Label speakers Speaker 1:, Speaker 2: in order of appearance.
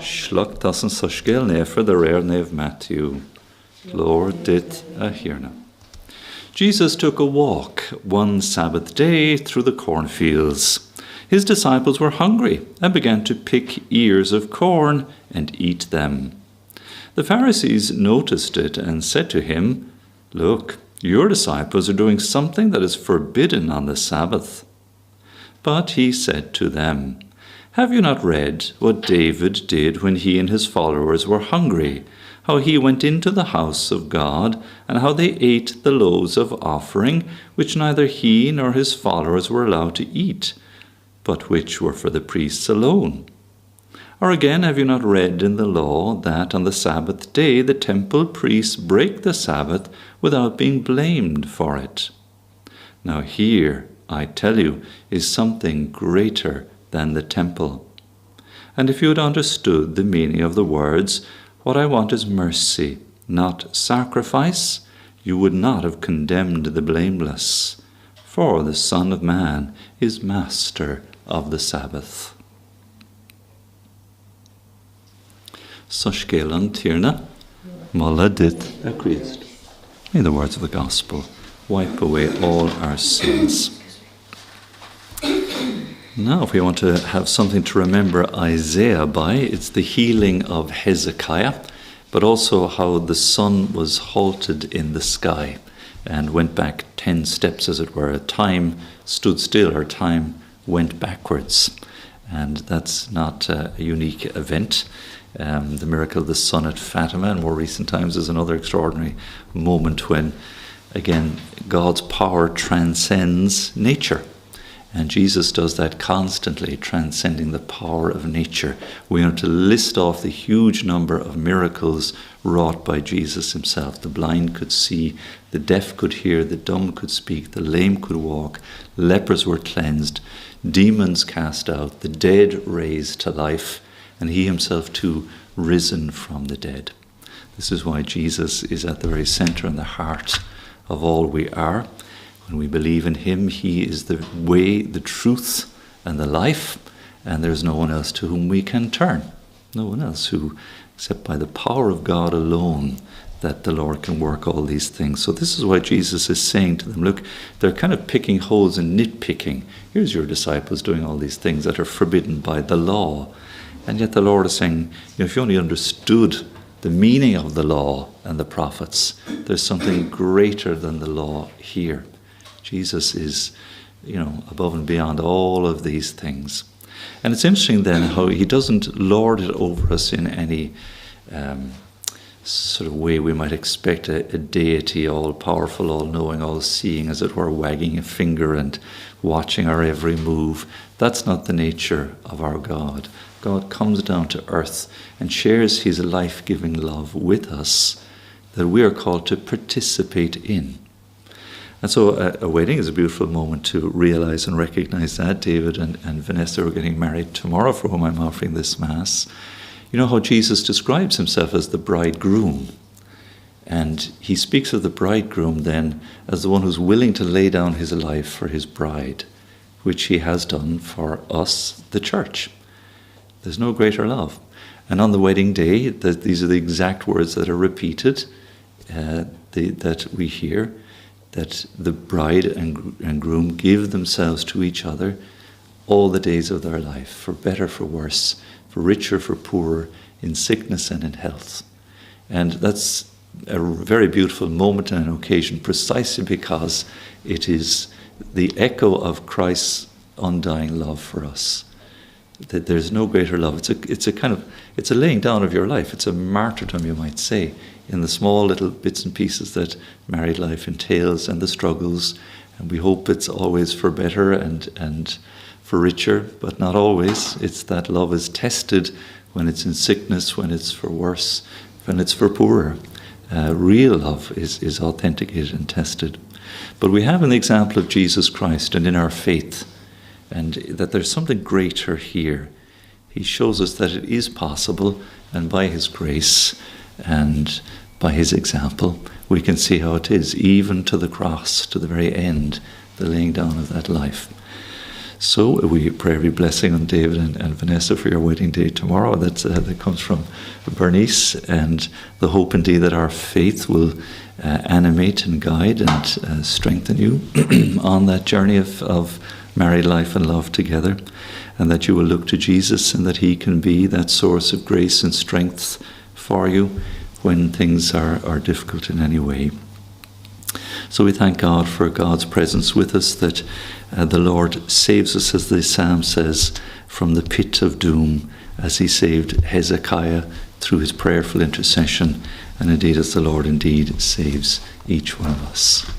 Speaker 1: Schluck das an susgel nefer the rare nave Matthew. Lord dit a hirna. Jesus took a walk one Sabbath day through the cornfields. His disciples were hungry and began to pick ears of corn and eat them. The Pharisees noticed it and said to him, "Look, your disciples are doing something that is forbidden on the Sabbath." But he said to them, "Have you not read what David did when he and his followers were hungry, how he went into the house of God, and how they ate the loaves of offering, which neither he nor his followers were allowed to eat, but which were for the priests alone? Or again, have you not read in the law that on the Sabbath day the temple priests break the Sabbath without being blamed for it? Now here, I tell you, is something greater than the temple. And if you had understood the meaning of the words, 'What I want is mercy, not sacrifice,' you would not have condemned the blameless. For the Son of Man is master of the Sabbath." Susgelan tirna, mulla dit a Christ. May the words of the gospel wipe away all our sins. Now, if we want to have something to remember Isaiah by, it's the healing of Hezekiah, but also how the sun was halted in the sky and went back 10 steps, as it were. Time stood still, or time went backwards. And that's not a unique event. The miracle of the sun at Fatima in more recent times is another extraordinary moment when, again, God's power transcends nature. And Jesus does that constantly, transcending the power of nature. We are to list off the huge number of miracles wrought by Jesus himself. The blind could see, the deaf could hear, the dumb could speak, the lame could walk, lepers were cleansed, demons cast out, the dead raised to life, and he himself too risen from the dead. This is why Jesus is at the very center and the heart of all we are. When we believe in him, he is the way, the truth, and the life, and there's no one else to whom we can turn. No one else who, except by the power of God alone, that the Lord can work all these things. So this is why Jesus is saying to them, look, they're kind of picking holes and nitpicking. Here's your disciples doing all these things that are forbidden by the law. And yet the Lord is saying, if you only understood the meaning of the law and the prophets, there's something greater than the law here. Jesus is, above and beyond all of these things. And it's interesting then how he doesn't lord it over us in any sort of way we might expect a deity, all-powerful, all-knowing, all-seeing, as it were, wagging a finger and watching our every move. That's not the nature of our God. God comes down to earth and shares his life-giving love with us that we are called to participate in. And so a wedding is a beautiful moment to realize and recognize that. David and Vanessa are getting married tomorrow, for whom I'm offering this Mass. You know how Jesus describes himself as the bridegroom. And he speaks of the bridegroom then as the one who's willing to lay down his life for his bride, which he has done for us, the church. There's no greater love. And on the wedding day, these are the exact words that are repeated, that we hear, that the bride and groom give themselves to each other all the days of their life, for better, for worse, for richer, for poorer, in sickness and in health. And that's a very beautiful moment and an occasion, precisely because it is the echo of Christ's undying love for us. That there's no greater love. It's a laying down of your life. It's a martyrdom, you might say, in the small little bits and pieces that married life entails and the struggles. And we hope it's always for better and for richer, but not always. It's that love is tested when it's in sickness, when it's for worse, when it's for poorer. Real love is authenticated and tested. But we have an example of Jesus Christ and in our faith, and that there's something greater here. He shows us that it is possible, and by his grace and by his example, we can see how it is, even to the cross, to the very end, the laying down of that life. So we pray every blessing on David and Vanessa for your wedding day tomorrow. That comes from Bernice, and the hope indeed that our faith will animate and guide and strengthen you on that journey of married life and love together, and that you will look to Jesus and that he can be that source of grace and strength for you when things are difficult in any way. So we thank God for God's presence with us, that the Lord saves us, as the psalm says, from the pit of doom, as he saved Hezekiah through his prayerful intercession, and indeed as the Lord indeed saves each one of us.